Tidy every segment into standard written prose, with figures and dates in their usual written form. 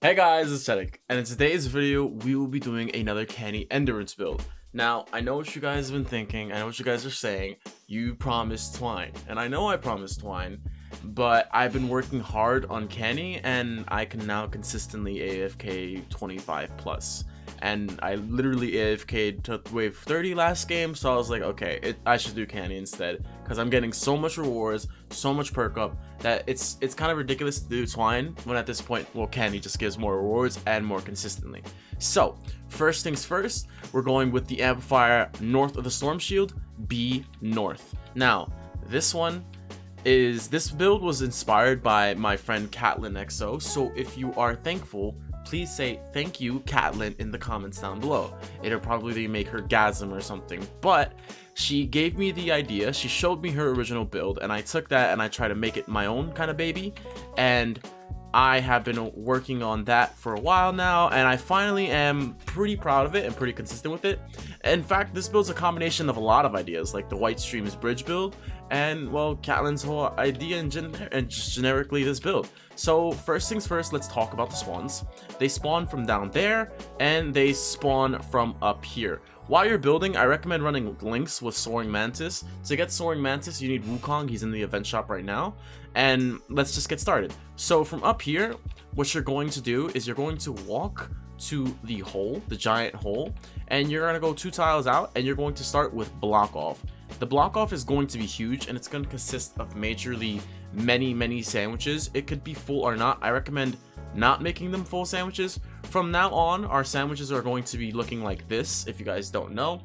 Hey guys, it's Chedic, and in today's video, we will be doing another Canny Endurance build. Now, I know what you guys have been thinking, I know what you guys are saying, you promised Twine, and I know I promised Twine, but I've been working hard on Canny, and I can now consistently AFK 25 plus. And I literally AFK'd to wave 30 last game, so I was like, okay, I should do Canny instead, because I'm getting so much rewards, so much perk up, that it's kind of ridiculous to do Twine, when at this point, well, Canny just gives more rewards and more consistently. So, first things first, we're going with the amplifier north of the storm shield, B north. Now, this build was inspired by my friend Catlin XO, so if you are thankful, please say thank you Catlin in the comments down below. It'll probably make her gasm or something, but she gave me the idea, she showed me her original build, and I took that and I tried to make it my own kind of baby, and I have been working on that for a while now, and I finally am pretty proud of it and pretty consistent with it. In fact, this build's a combination of a lot of ideas, like the White Streams bridge build, and, well, Catlin's whole idea and just generically this build. So, first things first, let's talk about the spawns. They spawn from down there, and they spawn from up here. While you're building, I recommend running links with Soaring Mantis. To get Soaring Mantis, you need Wukong. He's in the event shop right now. And let's just get started. So from up here, what you're going to do is you're going to walk to the hole, the giant hole, and you're going to go 2 tiles out, and you're going to start with block off. The block off is going to be huge, and it's going to consist of majorly many sandwiches. It could be full or not. I recommend not making them full sandwiches. From now on, our sandwiches are going to be looking like this. If you guys don't know,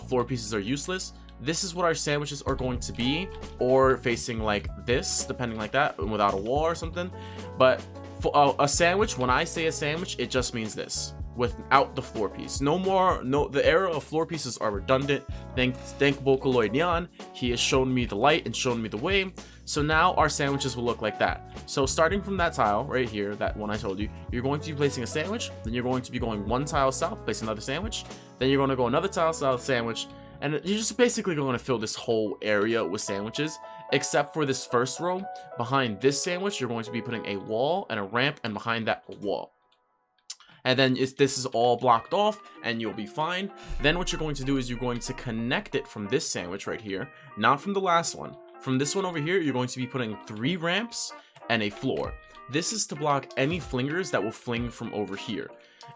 floor pieces are useless. This is what our sandwiches are going to be, or facing like this, depending like that, without a wall or something. But for a sandwich, when I say a sandwich, it just means this, without the floor piece. The era of floor pieces are redundant. Thank Vocaloid Neon. He has shown me the light and shown me the way. So now our sandwiches will look like that. So starting from that tile right here, that one I told you, you're going to be placing a sandwich, then you're going to be going 1 tile south, place another sandwich, then you're going to go another tile south, sandwich, and you're just basically going to fill this whole area with sandwiches, except for this first row. Behind this sandwich, you're going to be putting a wall and a ramp, and behind that, a wall. And then this is all blocked off, and you'll be fine. Then what you're going to do is you're going to connect it from this sandwich right here, not from the last one. From this one over here, you're going to be putting 3 ramps and a floor. This is to block any flingers that will fling from over here.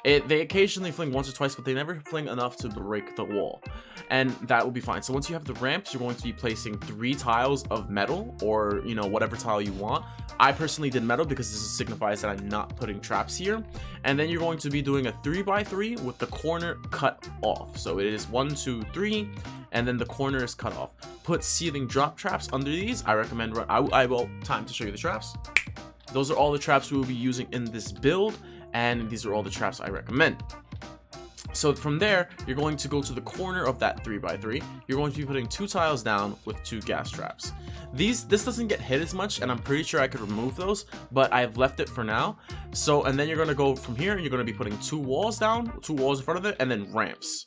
They occasionally fling once or twice, but they never fling enough to break the wall, and that will be fine. So once you have the ramps, you're going to be placing 3 tiles of metal, or whatever tile you want. I personally did metal because this signifies that I'm not putting traps here. And then you're going to be doing a 3x3 with the corner cut off. So it is 1 2 3, and then the corner is cut off. Put ceiling drop traps under these. I recommend time to show you the traps. Those are all the traps we will be using in this build, and these are all the traps I recommend. So from there, you're going to go to the corner of that 3x3. You're going to be putting 2 tiles down with 2 gas traps. This doesn't get hit as much, and I'm pretty sure I could remove those, but I've left it for now. So, and then you're going to go from here, and you're going to be putting 2 walls down, 2 walls in front of it, and then ramps.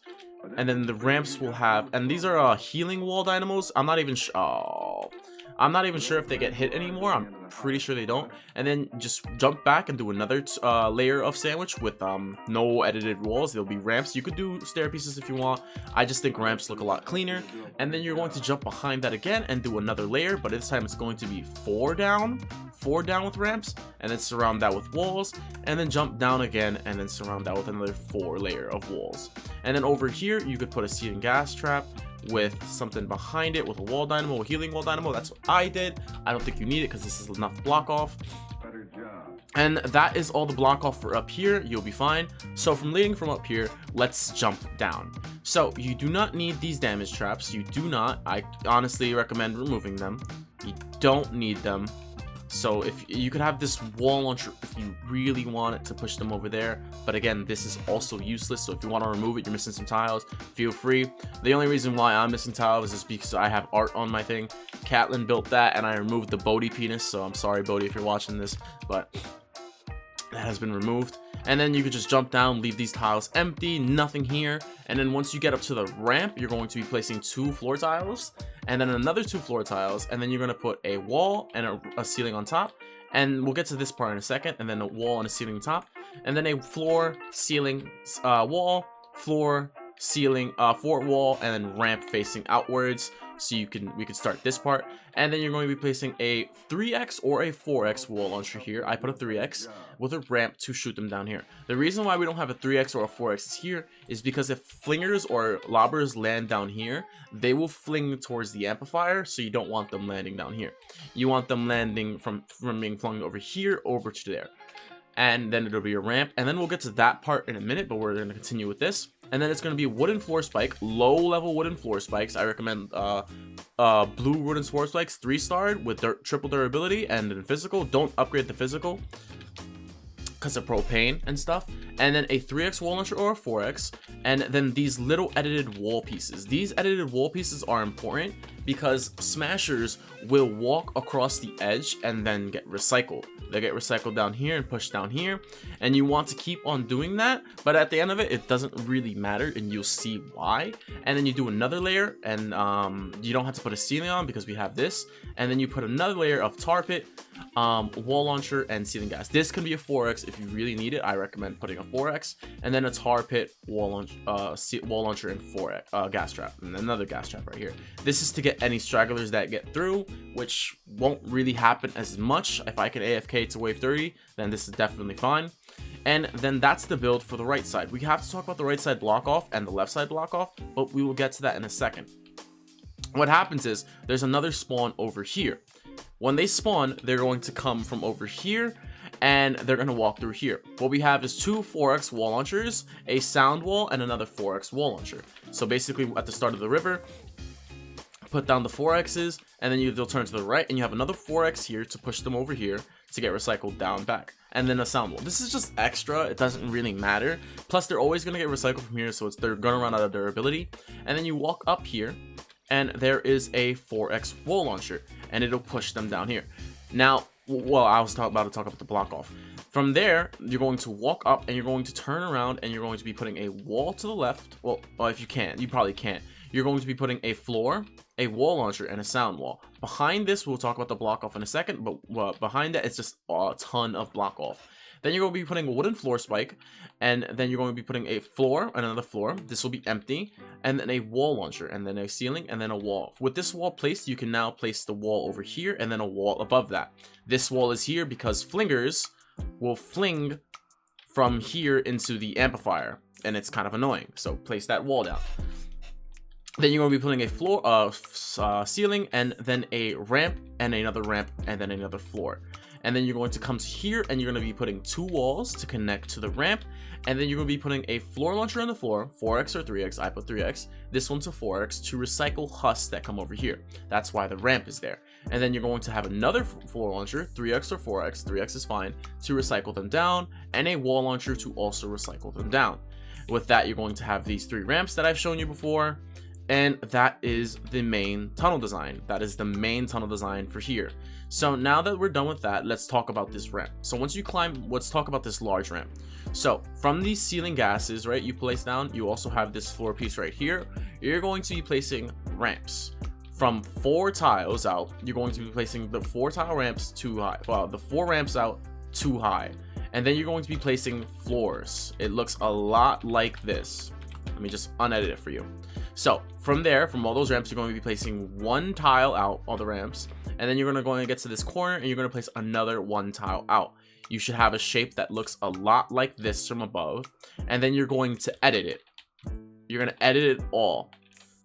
And then the ramps will have, and these are healing wall dynamos. I'm not even sure if they get hit anymore. I'm pretty sure they don't. And then just jump back and do another layer of sandwich with no edited walls. There'll be ramps. You could do stair pieces if you want. I just think ramps look a lot cleaner. And then you're going to jump behind that again and do another layer, but this time it's going to be 4 down with ramps, and then surround that with walls, and then jump down again and then surround that with another 4 layer of walls. And then over here you could put a seed and gas trap with something behind it, with a wall dynamo, a healing wall dynamo. That's what I did. I don't think you need it because this is enough block off. And that is all the block off for up here. You'll be fine. So from leading from up here, let's jump down. So you do not need these damage traps. You do not. I honestly recommend removing them. You don't need them. So if you could have this wall launcher if you really want it to push them over there, but again, this is also useless. So if you want to remove it, you're missing some tiles, feel free. The only reason why I'm missing tiles is because I have art on my thing. Catlin built that, and I removed the Bodhi penis, so I'm sorry Bodhi if you're watching this, but that has been removed. And then you could just jump down, leave these tiles empty, nothing here. And then once you get up to the ramp, you're going to be placing 2 floor tiles, and then another 2 floor tiles, and then you're going to put a wall and a ceiling on top. And we'll get to this part in a second, and then a wall and a ceiling on top. and then a floor, ceiling, wall, floor, ceiling, fort wall, and then ramp facing outwards. So we can start this part, and then you're going to be placing a 3x or a 4x wall launcher here. I put a 3x with a ramp to shoot them down here. The reason why we don't have a 3x or a 4x here is because if flingers or lobbers land down here, they will fling towards the amplifier, so you don't want them landing down here. You want them landing from being flung over here over to there. And then it'll be a ramp, and then we'll get to that part in a minute, but we're going to continue with this. And then it's going to be wooden floor spike, low level wooden floor spikes. I recommend blue wooden floor spikes, 3-starred with triple durability, and then physical. Don't upgrade the physical because of propane and stuff. And then a 3x wall launcher or a 4x, and then these little edited wall pieces. These edited wall pieces are important because smashers will walk across the edge and then get recycled. They get recycled down here and pushed down here, and you want to keep on doing that, but at the end of it, it doesn't really matter, and you'll see why. And then you do another layer, and you don't have to put a ceiling on because we have this, and then you put another layer of tar pit, wall launcher, and ceiling gas. This can be a 4x if you really need it. I recommend putting a 4x, and then a tar pit, wall launcher, and 4x gas trap, and another gas trap right here. This is to get any stragglers that get through, which won't really happen as much. If I can AFK to wave 30, then this is definitely fine. And then that's the build for the right side. We have to talk about the right side block off and the left side block off, but we will get to that in a second. What happens is there's another spawn over here. When they spawn, they're going to come from over here, and they're going to walk through here. What we have is 2 4x wall launchers, a sound wall, and another 4x wall launcher. So basically at the start of the river, put down the 4x's, and then they'll turn to the right, and you have another 4x here to push them over here to get recycled down back, and then a sound wall. This is just extra. It doesn't really matter. Plus, they're always going to get recycled from here, so they're going to run out of durability. And then you walk up here, and there is a 4x wall launcher, and it'll push them down here. Now, well, I was about to talk about the block off. From there, you're going to walk up, and you're going to turn around, and you're going to be putting a wall to the left. Well, if you can, you probably can't. You're going to be putting a floor, a wall launcher, and a sound wall. Behind this, we'll talk about the block off in a second, but behind that, it's just a ton of block off. Then you're going to be putting a wooden floor spike, and then you're going to be putting a floor, another floor. This will be empty, and then a wall launcher, and then a ceiling, and then a wall. With this wall placed, you can now place the wall over here, and then a wall above that. This wall is here because flingers will fling from here into the amplifier, and it's kind of annoying, so place that wall down. Then you're going to be putting a floor, ceiling, and then a ramp, and another ramp, and then another floor. And then you're going to come here, and you're going to be putting 2 walls to connect to the ramp. And then you're going to be putting a floor launcher on the floor, 4x or 3x. I put 3x. This one's a 4x to recycle husks that come over here. That's why the ramp is there. And then you're going to have another floor launcher, 3x or 4x. 3x is fine, to recycle them down, and a wall launcher to also recycle them down. With that, you're going to have these 3 ramps that I've shown you before. And that is the main tunnel design. That is the main tunnel design for here. So now that we're done with that, let's talk about this ramp. So once you climb, let's talk about this large ramp. So from these ceiling gases, right, you place down, you also have this floor piece right here. You're going to be placing ramps. From 4 tiles out, you're going to be placing the 4 tile ramps too high. Well, the 4 ramps out too high. And then you're going to be placing floors. It looks a lot like this. Let me just unedit it for you. So from there, from all those ramps, you're going to be placing 1 tile out, all the ramps, and then you're going to get to this corner, and you're going to place another 1 tile out. You should have a shape that looks a lot like this from above, and then you're going to edit it. You're going to edit it all.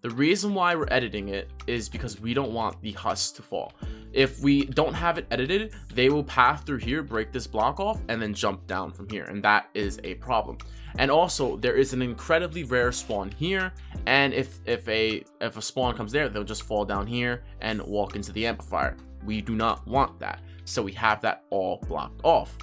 The reason why we're editing it is because we don't want the husks to fall. If we don't have it edited, they will pass through here, break this block off, and then jump down from here, and that is a problem. And also, there is an incredibly rare spawn here, and if a spawn comes there, they'll just fall down here and walk into the amplifier. We do not want that, so we have that all blocked off.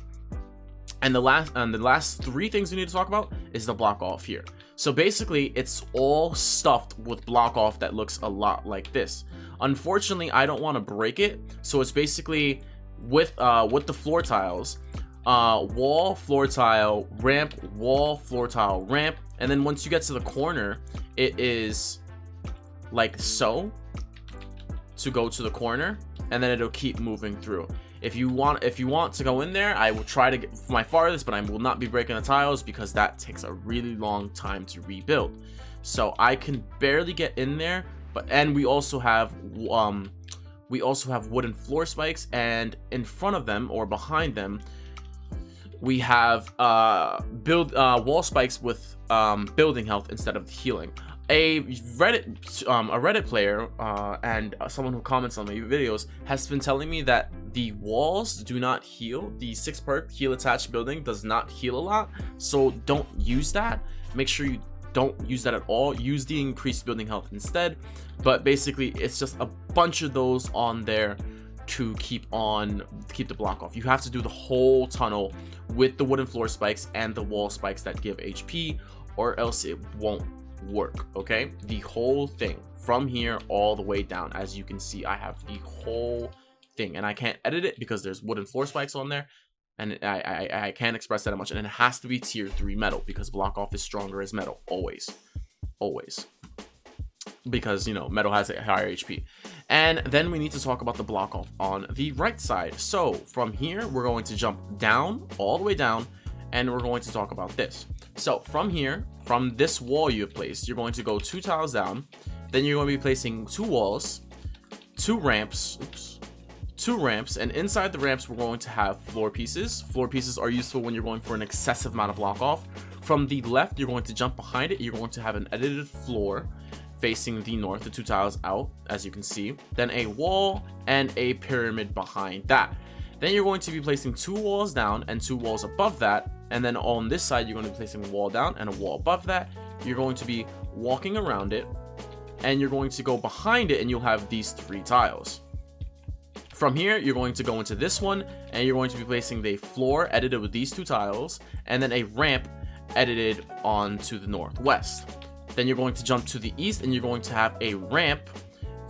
And the last 3 things we need to talk about is the block off here. So basically, it's all stuffed with block off that looks a lot like this. Unfortunately, I don't want to break it, so it's basically with the floor tiles, wall, floor tile, ramp, wall, floor tile, ramp, and then once you get to the corner, it is like so to go to the corner, and then it'll keep moving through. If you want to go in there, I will try to get my farthest, but I will not be breaking the tiles because that takes a really long time to rebuild. So I can barely get in there, and we also have wooden floor spikes, and in front of them or behind them we have wall spikes with building health instead of healing. A Reddit player and someone who comments on my videos has been telling me that the walls do not heal. The 6 perk heal attached building does not heal a lot, so don't use that. Make sure you don't use that at all. Use the increased building health instead. But basically it's just a bunch of those on there to keep the block off. You have to do the whole tunnel with the wooden floor spikes and the wall spikes that give HP, or else it won't work. Okay, the whole thing from here all the way down. As you can see, I have the whole thing, and I can't edit it because there's wooden floor spikes on there, and I can't express that much. And it has to be tier 3 metal because block off is stronger as metal, always, because, you know, metal has a higher HP. And then we need to talk about the block off on the right side. So from here we're going to jump down, all the way down, and we're going to talk about this. So from here, from this wall you have placed, you're going to go 2 tiles down, then you're going to be placing 2 walls, 2 ramps, 2 ramps, and inside the ramps we're going to have floor pieces. Floor pieces are useful when you're going for an excessive amount of block off. From the left, you're going to jump behind it, you're going to have an edited floor facing the north, the 2 tiles out, as you can see, then a wall and a pyramid behind that. Then you're going to be placing 2 walls down and 2 walls above that, and then on this side you're going to be placing a wall down and a wall above that. You're going to be walking around it, and you're going to go behind it, and you'll have these 3 tiles. From here you're going to go into this one, and you're going to be placing the floor edited with these 2 tiles, and then a ramp edited onto the northwest. Then you're going to jump to the east, and you're going to have a ramp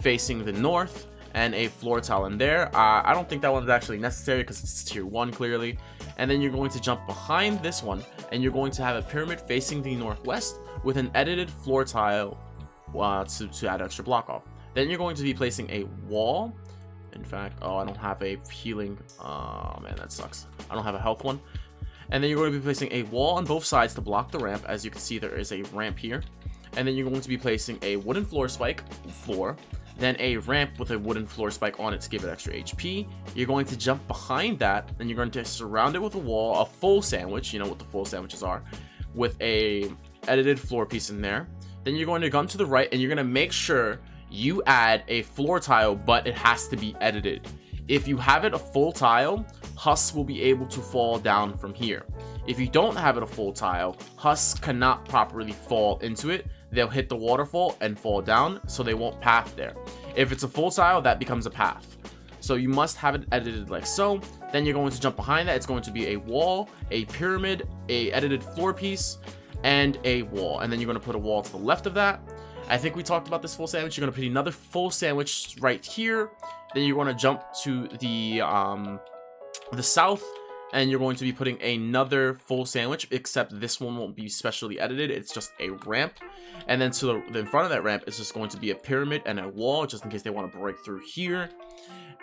facing the north and a floor tile in there. I don't think that one is actually necessary because it's tier 1 clearly. And then you're going to jump behind this one, and you're going to have a pyramid facing the northwest with an edited floor tile to add extra block off. Then you're going to be placing a wall. In fact, oh, I don't have a healing. Oh man, that sucks. I don't have a health one. And then you're going to be placing a wall on both sides to block the ramp. As you can see, there is a ramp here. And then you're going to be placing a wooden floor spike floor, then a ramp with a wooden floor spike on it to give it extra HP. You're going to jump behind that, and you're going to surround it with a wall, a full sandwich, you know what the full sandwiches are, with a edited floor piece in there. Then you're going to come to the right, and you're going to make sure you add a floor tile, but it has to be edited. If you have it a full tile, husks will be able to fall down from here. If you don't have it a full tile, husks cannot properly fall into it. They'll hit the waterfall and fall down, so they won't path there. If it's a full tile, that becomes a path. So you must have it edited like so. Then you're going to jump behind that. It's going to be a wall, a pyramid, a edited floor piece, and a wall. And then you're going to put a wall to the left of that. I think we talked about this full sandwich. You're going to put another full sandwich right here. Then you're going to jump to the south, and you're going to be putting another full sandwich, except this one won't be specially edited. It's just a ramp. And then to the in front of that ramp is just going to be a pyramid and a wall, just in case they want to break through here.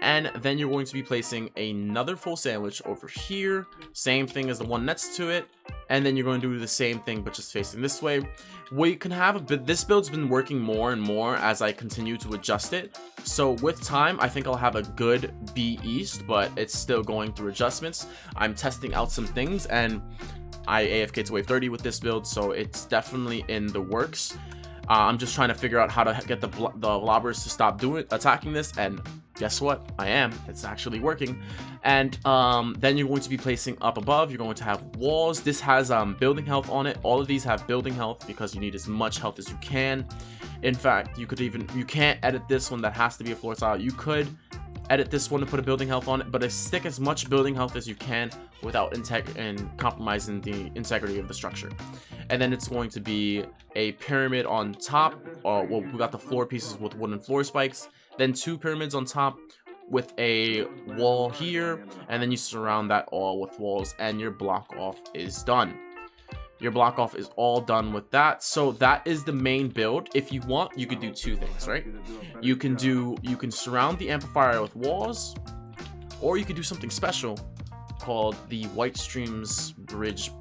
And then you're going to be placing another full sandwich over here, same thing as the one next to it. And then you're going to do the same thing, but just facing this way. We can have a bit. This build's been working more and more as I continue to adjust it. So with time, I think I'll have a good B East, but it's still going through adjustments. I'm testing out some things, and I AFK to wave 30 with this build, so it's definitely in the works. I'm just trying to figure out how to get the lobbers to stop attacking this, and guess what? I am. It's actually working. And then you're going to be placing up above. You're going to have walls. This has building health on it. All of these have building health because you need as much health as you can. In fact, you can't edit this one. That has to be a floor tile. You could edit this one to put a building health on it, but stick as much building health as you can without compromising the integrity of the structure. And then it's going to be a pyramid on top. Well, we got the floor pieces with wooden floor spikes, then 2 pyramids on top with a wall here, and then you surround that all with walls, and your block off is done. Your block off is all done with that. So that is the main build. If you want, you could do 2 things, right? You can surround the amplifier with walls, or you could do something special called the White Streams Bridge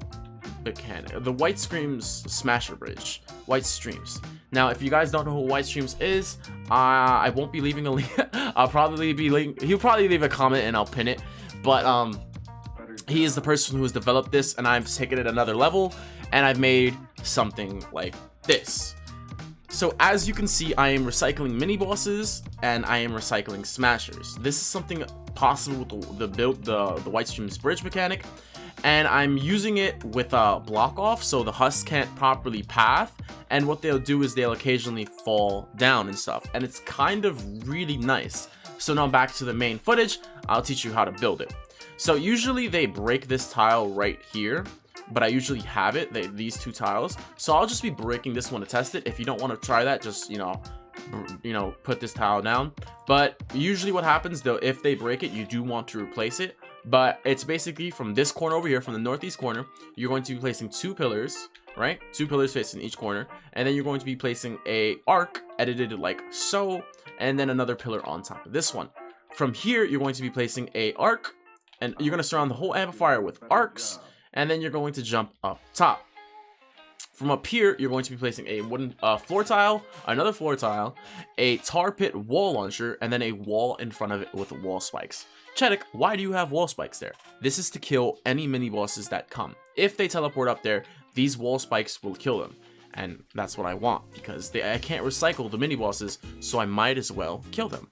mechanic, the White Streams Smasher Bridge. White Streams. Now, if you guys don't know who White Streams is, I won't be leaving a link. I'll probably be he'll probably leave a comment and I'll pin it. But he is the person who has developed this, and I've taken it another level, and I've made something like this. So as you can see, I am recycling mini bosses and I am recycling smashers. This is something possible with the White Streams Bridge mechanic, and I'm using it with a block off so the husks can't properly path, and what they'll do is they'll occasionally fall down and stuff, and it's kind of really nice. So now back to the main footage, I'll teach you how to build it. So usually they break this tile right here, but I usually have it, these two tiles. So I'll just be breaking this one to test it. If you don't want to try that, just, you know, put this tile down. But usually what happens though, if they break it, you do want to replace it. But it's basically from this corner over here, from the northeast corner, you're going to be placing 2 pillars, right? 2 pillars facing each corner. And then you're going to be placing a arc edited like so, and then another pillar on top of this one. From here, you're going to be placing a arc, and you're going to surround the whole amplifier with arcs, and then you're going to jump up top. From up here, you're going to be placing a wooden floor tile, another floor tile, a tar pit wall launcher, and then a wall in front of it with wall spikes. Chedic, why do you have wall spikes there? This is to kill any mini bosses that come. If they teleport up there, these wall spikes will kill them. And that's what I want, because I can't recycle the mini bosses, so I might as well kill them.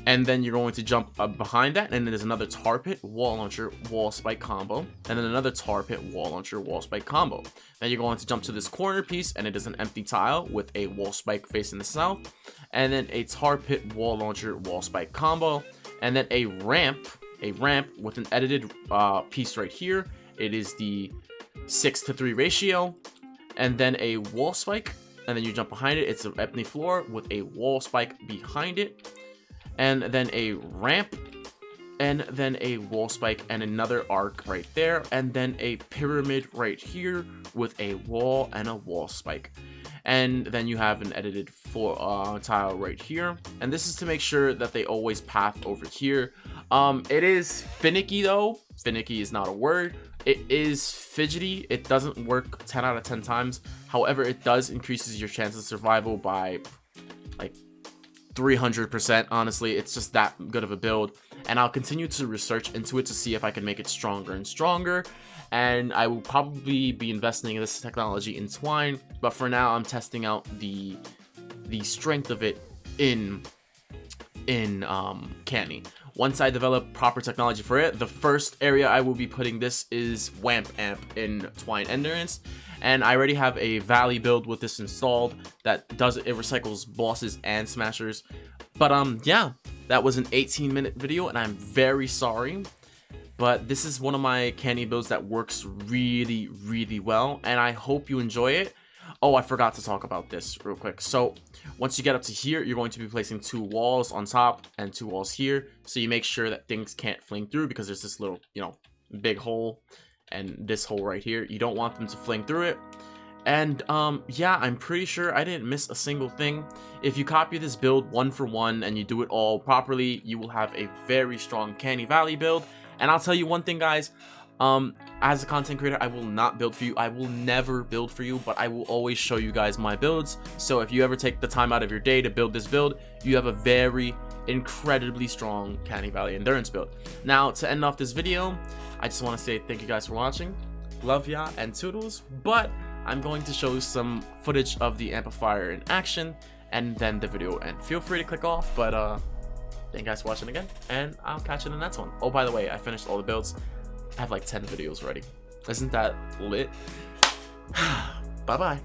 And then you're going to jump up behind that, and then there's another tar pit, wall launcher, wall spike combo, and then another tar pit, wall launcher, wall spike combo. Then you're going to jump to this corner piece, and it is an empty tile with a wall spike facing the south, and then a tar pit, wall launcher, wall spike combo, and then a ramp with an edited piece right here. It is the 6:3 ratio, and then a wall spike, and then you jump behind it. It's an empty floor with a wall spike behind it, and then a ramp, and then a wall spike and another arc right there, and then a pyramid right here with a wall and a wall spike. And then you have an edited floor tile right here, and this is to make sure that they always path over here. It is finicky though. Finicky is not a word. It is fidgety. It doesn't work 10 out of 10 times. However, it does increases your chance of survival by like 300%. Honestly, it's just that good of a build, and I'll continue to research into it to see if I can make it stronger and stronger. And I will probably be investing in this technology in Twine, but for now I'm testing out the strength of it in Canny. Once I develop proper technology for it, the first area I will be putting this is Wamp Amp in Twine Endurance. And I already have a Valley build with this installed that it recycles bosses and smashers. But yeah, that was an 18-minute video, and I'm very sorry. But this is one of my Canny builds that works really, really well, and I hope you enjoy it. Oh, I forgot to talk about this real quick. So once you get up to here, you're going to be placing 2 walls on top and 2 walls here, so you make sure that things can't fling through, because there's this little, you know, big hole and this hole right here. You don't want them to fling through it. And yeah, I'm pretty sure I didn't miss a single thing. If you copy this build 1 for 1 and you do it all properly, you will have a very strong Canny Valley build. And I'll tell you one thing, guys, as a content creator, I will not build for you. I will never build for you, but I will always show you guys my builds. So if you ever take the time out of your day to build this build, you have a very incredibly strong Canny Valley Endurance build. Now, to end off this video, I just want to say thank you guys for watching. Love ya and toodles. But I'm going to show some footage of the amplifier in action, and then the video end. Feel free to click off, but thank you guys for watching again, and I'll catch you in the next one. Oh, by the way, I finished all the builds. I have like 10 videos ready. Isn't that lit? Bye-bye.